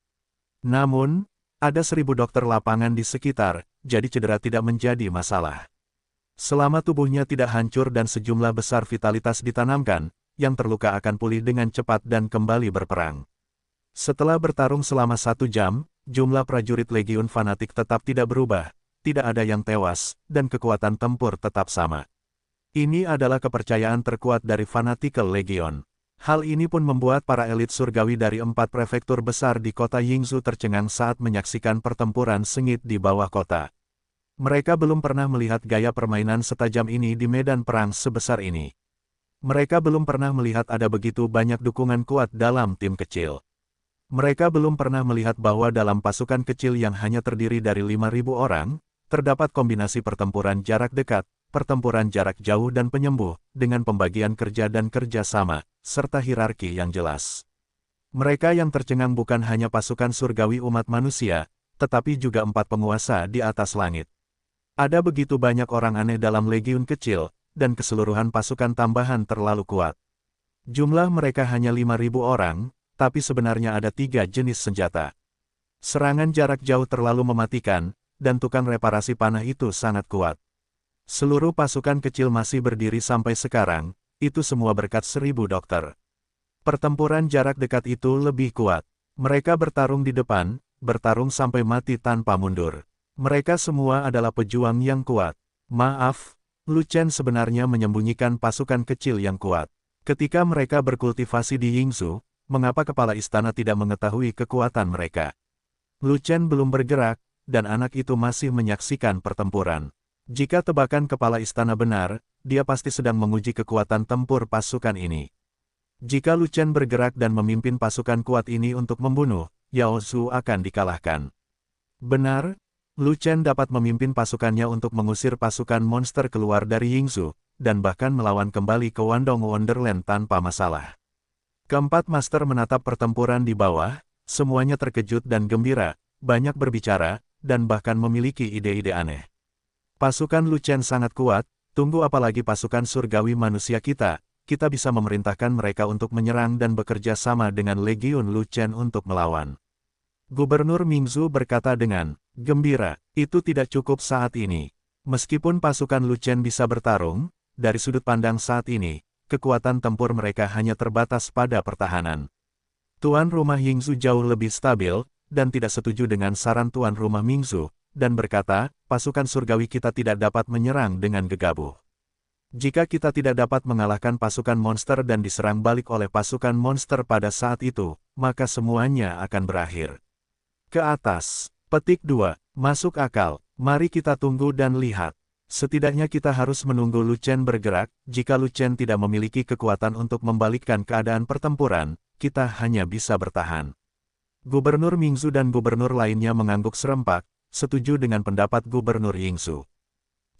Namun, ada 1.000 dokter lapangan di sekitar, jadi cedera tidak menjadi masalah. Selama tubuhnya tidak hancur dan sejumlah besar vitalitas ditanamkan, yang terluka akan pulih dengan cepat dan kembali berperang. Setelah bertarung selama 1 jam, jumlah prajurit Legiun fanatik tetap tidak berubah, tidak ada yang tewas, dan kekuatan tempur tetap sama. Ini adalah kepercayaan terkuat dari Fanatical Legion. Hal ini pun membuat para elit surgawi dari 4 prefektur besar di kota Yingzhou tercengang saat menyaksikan pertempuran sengit di bawah kota. Mereka belum pernah melihat gaya permainan setajam ini di medan perang sebesar ini. Mereka belum pernah melihat ada begitu banyak dukungan kuat dalam tim kecil. Mereka belum pernah melihat bahwa dalam pasukan kecil yang hanya terdiri dari 5.000 orang, terdapat kombinasi pertempuran jarak dekat, pertempuran jarak jauh dan penyembuh, dengan pembagian kerja dan kerja sama, serta hierarki yang jelas. Mereka yang tercengang bukan hanya pasukan surgawi umat manusia, tetapi juga 4 penguasa di atas langit. Ada begitu banyak orang aneh dalam legiun kecil, dan keseluruhan pasukan tambahan terlalu kuat. Jumlah mereka hanya 5.000 orang, tapi sebenarnya ada 3 jenis senjata. Serangan jarak jauh terlalu mematikan, dan tukang reparasi panah itu sangat kuat. Seluruh pasukan kecil masih berdiri sampai sekarang, itu semua berkat 1.000 dokter. Pertempuran jarak dekat itu lebih kuat. Mereka bertarung di depan, bertarung sampai mati tanpa mundur. Mereka semua adalah pejuang yang kuat. Maaf, Lu Chen sebenarnya menyembunyikan pasukan kecil yang kuat. Ketika mereka berkultivasi di Yingzhou, mengapa kepala istana tidak mengetahui kekuatan mereka? Lu Chen belum bergerak, dan anak itu masih menyaksikan pertempuran. Jika tebakan kepala istana benar, dia pasti sedang menguji kekuatan tempur pasukan ini. Jika Lu Chen bergerak dan memimpin pasukan kuat ini untuk membunuh, Yao Zhu akan dikalahkan. Benar, Lu Chen dapat memimpin pasukannya untuk mengusir pasukan monster keluar dari Yingzhou, dan bahkan melawan kembali ke Wandong Wonderland tanpa masalah. Keempat master menatap pertempuran di bawah, semuanya terkejut dan gembira, banyak berbicara, dan bahkan memiliki ide-ide aneh. Pasukan Lu Chen sangat kuat, Tunggu apalagi pasukan surgawi manusia kita bisa memerintahkan mereka untuk menyerang dan bekerja sama dengan Legiun Lu Chen untuk melawan. Gubernur Mingzhu berkata dengan gembira, itu tidak cukup saat ini. Meskipun pasukan Lu Chen bisa bertarung, dari sudut pandang saat ini, kekuatan tempur mereka hanya terbatas pada pertahanan. Tuan rumah Yingzhu jauh lebih stabil, dan tidak setuju dengan saran tuan rumah Mingzhu, dan berkata, pasukan surgawi kita tidak dapat menyerang dengan gegabah. Jika kita tidak dapat mengalahkan pasukan monster dan diserang balik oleh pasukan monster pada saat itu, maka semuanya akan berakhir. Ke atas. Petik 2. Masuk akal. Mari kita tunggu dan lihat. Setidaknya kita harus menunggu Lu Chen bergerak. Jika Lu Chen tidak memiliki kekuatan untuk membalikkan keadaan pertempuran, kita hanya bisa bertahan. Gubernur Mingzhu dan gubernur lainnya mengangguk serempak, setuju dengan pendapat Gubernur Yingzhu.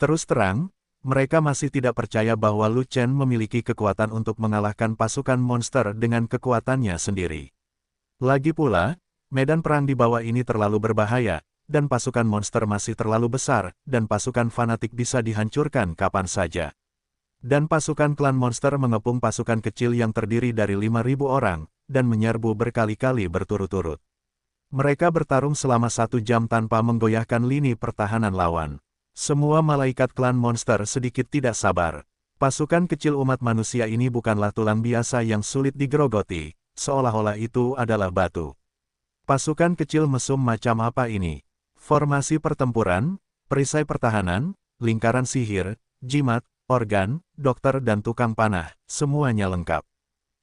Terus terang, mereka masih tidak percaya bahwa Lu Chen memiliki kekuatan untuk mengalahkan pasukan monster dengan kekuatannya sendiri. Lagi pula, medan perang di bawah ini terlalu berbahaya, dan pasukan monster masih terlalu besar, dan pasukan fanatik bisa dihancurkan kapan saja. Dan pasukan klan monster mengepung pasukan kecil yang terdiri dari 5.000 orang, dan menyerbu berkali-kali berturut-turut. Mereka bertarung selama 1 jam tanpa menggoyahkan lini pertahanan lawan. Semua malaikat klan monster sedikit tidak sabar. Pasukan kecil umat manusia ini bukanlah tulang biasa yang sulit digerogoti, seolah-olah itu adalah batu. Pasukan kecil mesum macam apa ini? Formasi pertempuran, perisai pertahanan, lingkaran sihir, jimat, organ, dokter dan tukang panah, semuanya lengkap.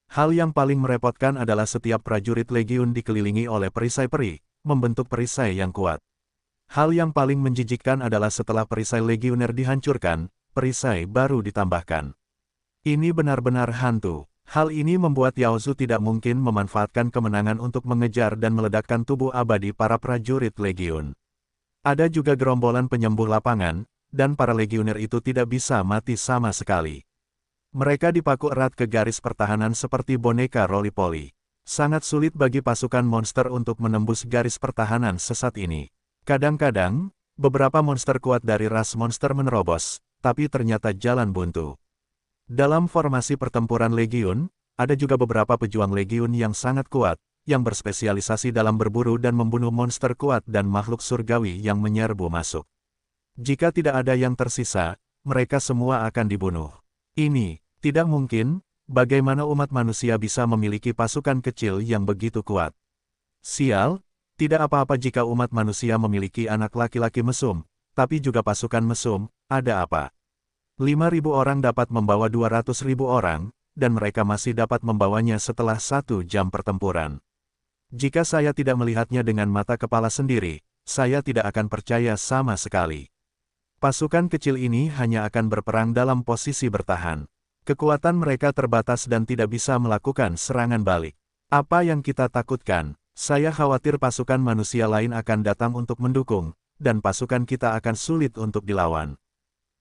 Hal yang paling merepotkan adalah setiap prajurit legiun dikelilingi oleh perisai peri, membentuk perisai yang kuat. Hal yang paling menjijikkan adalah setelah perisai legioner dihancurkan, perisai baru ditambahkan. Ini benar-benar hantu. Hal ini membuat Yao Zu tidak mungkin memanfaatkan kemenangan untuk mengejar dan meledakkan tubuh abadi para prajurit legiun. Ada juga gerombolan penyembuh lapangan, dan para legioner itu tidak bisa mati sama sekali. Mereka dipaku erat ke garis pertahanan seperti boneka roli-poli. Sangat sulit bagi pasukan monster untuk menembus garis pertahanan sesat ini. Kadang-kadang, beberapa monster kuat dari ras monster menerobos, tapi ternyata jalan buntu. Dalam formasi pertempuran legiun, ada juga beberapa pejuang legiun yang sangat kuat, yang berspesialisasi dalam berburu dan membunuh monster kuat dan makhluk surgawi yang menyerbu masuk. Jika tidak ada yang tersisa, mereka semua akan dibunuh. Ini tidak mungkin. Bagaimana umat manusia bisa memiliki pasukan kecil yang begitu kuat? Sial, tidak apa-apa jika umat manusia memiliki anak laki-laki mesum, tapi juga pasukan mesum, ada apa? 5.000 orang dapat membawa 200.000 orang, dan mereka masih dapat membawanya setelah 1 jam pertempuran. Jika saya tidak melihatnya dengan mata kepala sendiri, saya tidak akan percaya sama sekali. Pasukan kecil ini hanya akan berperang dalam posisi bertahan. Kekuatan mereka terbatas dan tidak bisa melakukan serangan balik. Apa yang kita takutkan? Saya khawatir pasukan manusia lain akan datang untuk mendukung, dan pasukan kita akan sulit untuk dilawan.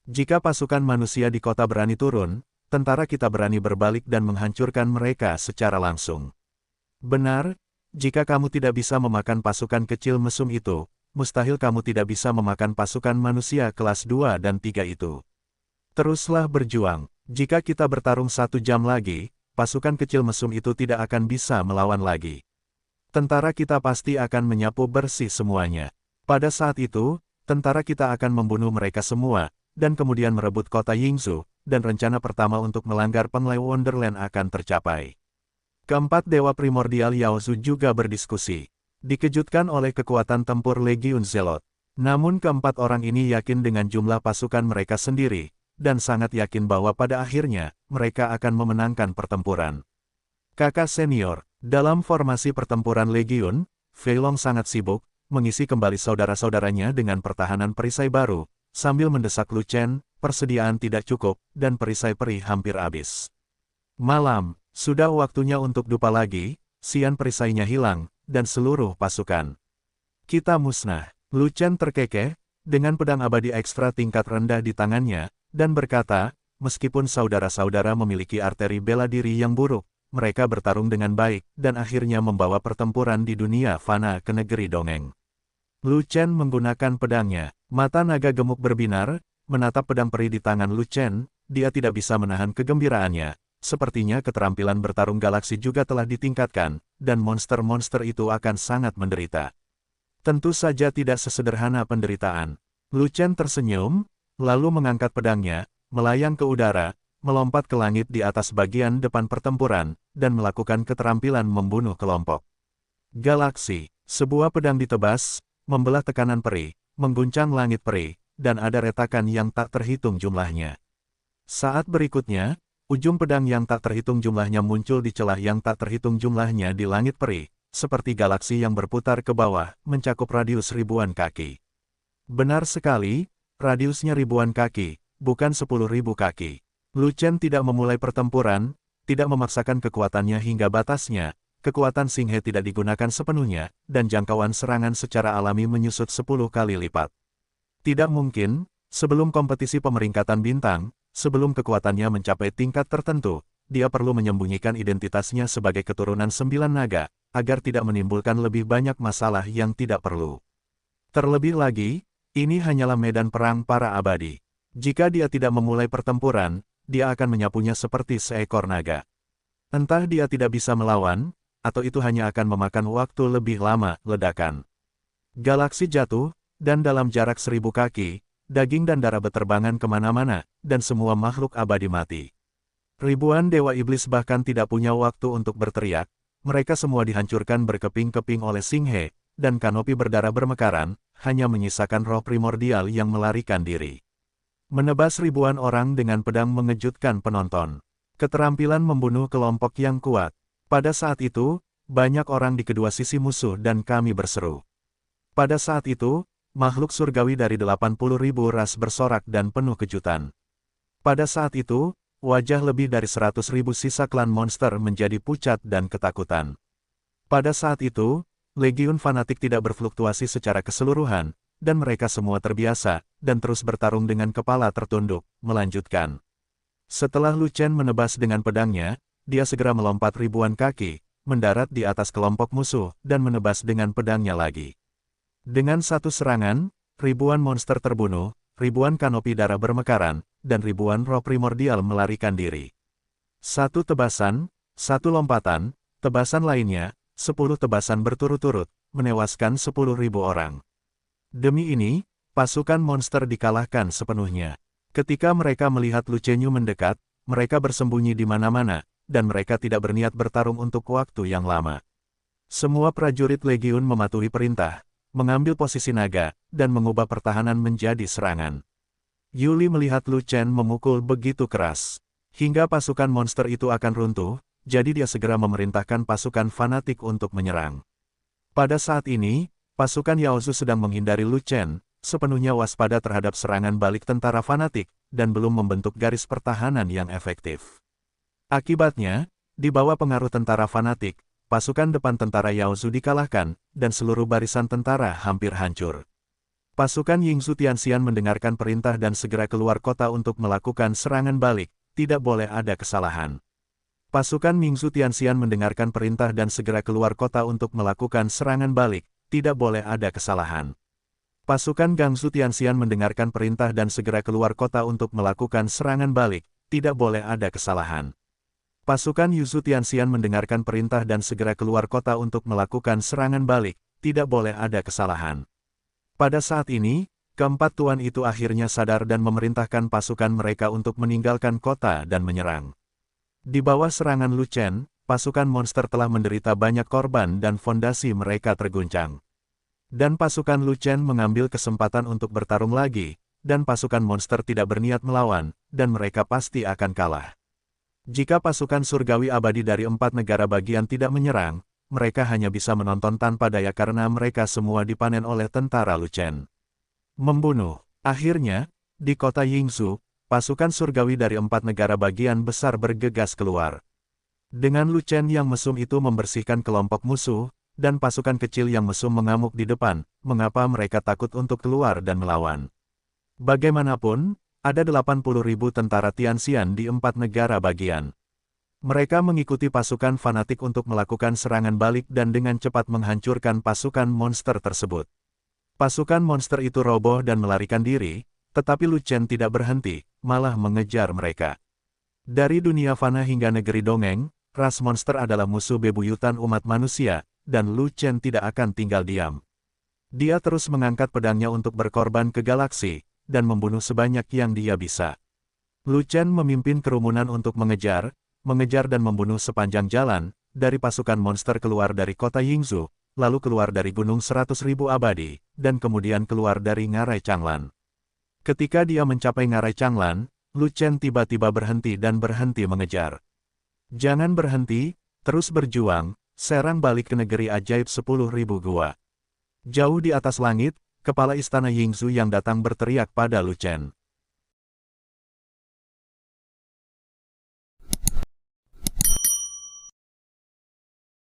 Jika pasukan manusia di kota berani turun, tentara kita berani berbalik dan menghancurkan mereka secara langsung. Benar, jika kamu tidak bisa memakan pasukan kecil mesum itu, mustahil kamu tidak bisa memakan pasukan manusia kelas 2 dan 3 itu. Teruslah berjuang. Jika kita bertarung 1 jam lagi, pasukan kecil mesum itu tidak akan bisa melawan lagi. Tentara kita pasti akan menyapu bersih semuanya. Pada saat itu, tentara kita akan membunuh mereka semua, dan kemudian merebut kota Yingzhou, dan rencana pertama untuk melanggar Penglai Wonderland akan tercapai. Keempat dewa primordial Yao Zu juga berdiskusi. Dikejutkan oleh kekuatan tempur Legiun Zelot. Namun keempat orang ini yakin dengan jumlah pasukan mereka sendiri, dan sangat yakin bahwa pada akhirnya, mereka akan memenangkan pertempuran. Kakak senior, dalam formasi pertempuran Legiun, Fei Long sangat sibuk, mengisi kembali saudara-saudaranya dengan pertahanan perisai baru, sambil mendesak Lu Chen, persediaan tidak cukup, dan perisai peri hampir habis. Malam, sudah waktunya untuk dupa lagi, sian perisainya hilang, dan seluruh pasukan kita musnah. Lu Chen terkekeh, dengan pedang abadi ekstra tingkat rendah di tangannya, dan berkata, meskipun saudara-saudara memiliki arteri bela diri yang buruk, mereka bertarung dengan baik, dan akhirnya membawa pertempuran di dunia fana ke negeri dongeng. Lu Chen menggunakan pedangnya, mata naga gemuk berbinar, menatap pedang peri di tangan Lu Chen, dia tidak bisa menahan kegembiraannya. Sepertinya keterampilan bertarung galaksi juga telah ditingkatkan, dan monster-monster itu akan sangat menderita. Tentu saja tidak sesederhana penderitaan. Lu Chen tersenyum, lalu mengangkat pedangnya, melayang ke udara, melompat ke langit di atas bagian depan pertempuran, dan melakukan keterampilan membunuh kelompok galaksi. Sebuah pedang ditebas, membelah tekanan peri, mengguncang langit peri, dan ada retakan yang tak terhitung jumlahnya. Saat berikutnya, ujung pedang yang tak terhitung jumlahnya muncul di celah yang tak terhitung jumlahnya di langit peri, seperti galaksi yang berputar ke bawah, mencakup radius ribuan kaki. Benar sekali, radiusnya ribuan kaki, bukan 10.000 kaki. Lu Chen tidak memulai pertempuran, tidak memaksakan kekuatannya hingga batasnya, kekuatan Xing He tidak digunakan sepenuhnya, dan jangkauan serangan secara alami menyusut 10 kali lipat. Tidak mungkin, sebelum kompetisi pemeringkatan bintang, sebelum kekuatannya mencapai tingkat tertentu, dia perlu menyembunyikan identitasnya sebagai keturunan 9 naga, agar tidak menimbulkan lebih banyak masalah yang tidak perlu. Terlebih lagi, ini hanyalah medan perang para abadi. Jika dia tidak memulai pertempuran, dia akan menyapunya seperti seekor naga. Entah dia tidak bisa melawan, atau itu hanya akan memakan waktu lebih lama. Ledakan galaksi jatuh, dan dalam jarak 1000 kaki, daging dan darah beterbangan kemana-mana, dan semua makhluk abadi mati. Ribuan dewa iblis bahkan tidak punya waktu untuk berteriak, mereka semua dihancurkan berkeping-keping oleh Xing He, dan kanopi berdarah bermekaran, hanya menyisakan roh primordial yang melarikan diri. Menebas ribuan orang dengan pedang mengejutkan penonton. Keterampilan membunuh kelompok yang kuat. Pada saat itu, banyak orang di kedua sisi musuh dan kami berseru. Pada saat itu, makhluk surgawi dari 80.000 ras bersorak dan penuh kejutan. Pada saat itu, wajah lebih dari 100.000 sisa klan monster menjadi pucat dan ketakutan. Pada saat itu, legiun fanatik tidak berfluktuasi secara keseluruhan, dan mereka semua terbiasa, dan terus bertarung dengan kepala tertunduk, melanjutkan. Setelah Lu Chen menebas dengan pedangnya, dia segera melompat ribuan kaki, mendarat di atas kelompok musuh, dan menebas dengan pedangnya lagi. Dengan satu serangan, ribuan monster terbunuh, ribuan kanopi darah bermekaran, dan ribuan roh primordial melarikan diri. Satu tebasan, satu lompatan, tebasan lainnya, 10 tebasan berturut-turut, menewaskan 10.000 orang. Demi ini, pasukan monster dikalahkan sepenuhnya. Ketika mereka melihat Lu Chenyu mendekat, mereka bersembunyi di mana-mana, dan mereka tidak berniat bertarung untuk waktu yang lama. Semua prajurit legiun mematuhi perintah, mengambil posisi naga, dan mengubah pertahanan menjadi serangan. Yuli melihat Lu Chen memukul begitu keras, hingga pasukan monster itu akan runtuh, jadi dia segera memerintahkan pasukan fanatik untuk menyerang. Pada saat ini, pasukan Yaozu sedang menghindari Lu Chen, sepenuhnya waspada terhadap serangan balik tentara fanatik, dan belum membentuk garis pertahanan yang efektif. Akibatnya, di bawah pengaruh tentara fanatik, pasukan depan tentara Yaozu dikalahkan, dan seluruh barisan tentara hampir hancur. Pasukan Yingzhu Tianxian mendengarkan perintah dan segera keluar kota untuk melakukan serangan balik, tidak boleh ada kesalahan. Pasukan Yingzhu Tianxian mendengarkan perintah dan segera keluar kota untuk melakukan serangan balik, tidak boleh ada kesalahan. Pasukan Gangzhou Tianxian mendengarkan perintah dan segera keluar kota untuk melakukan serangan balik, tidak boleh ada kesalahan. Pasukan Yuzhu Tianxian mendengarkan perintah dan segera keluar kota untuk melakukan serangan balik, tidak boleh ada kesalahan. Pada saat ini, keempat tuan itu akhirnya sadar dan memerintahkan pasukan mereka untuk meninggalkan kota dan menyerang. Di bawah serangan Lu Chen, pasukan monster telah menderita banyak korban dan fondasi mereka terguncang. Dan pasukan Lu Chen mengambil kesempatan untuk bertarung lagi, dan pasukan monster tidak berniat melawan, dan mereka pasti akan kalah. Jika pasukan surgawi abadi dari 4 negara bagian tidak menyerang, mereka hanya bisa menonton tanpa daya karena mereka semua dipanen oleh tentara Lu Chen. Membunuh. Akhirnya, di kota Yingzhou, pasukan surgawi dari 4 negara bagian besar bergegas keluar. Dengan Lu Chen yang mesum itu membersihkan kelompok musuh, dan pasukan kecil yang mesum mengamuk di depan, mengapa mereka takut untuk keluar dan melawan? Bagaimanapun, ada 80.000 tentara Tianxian di 4 negara bagian. Mereka mengikuti pasukan fanatik untuk melakukan serangan balik dan dengan cepat menghancurkan pasukan monster tersebut. Pasukan monster itu roboh dan melarikan diri, Tetapi Lu Chen tidak berhenti, malah mengejar mereka. Dari dunia fana hingga negeri dongeng, ras monster adalah musuh bebuyutan umat manusia, dan Lu Chen tidak akan tinggal diam. Dia terus mengangkat pedangnya untuk berkorban ke galaksi, dan membunuh sebanyak yang dia bisa. Lu Chen memimpin kerumunan untuk mengejar dan membunuh sepanjang jalan, dari pasukan monster keluar dari kota Yingzhou, lalu keluar dari Gunung 100.000 Abadi, dan kemudian keluar dari Ngarai Changlan. Ketika dia mencapai Ngarai Changlan, Lu Chen tiba-tiba berhenti dan berhenti mengejar. Jangan berhenti, terus berjuang, serang balik ke negeri ajaib 10.000 gua. Jauh di atas langit, kepala istana Yingzhou yang datang berteriak pada Lu Chen.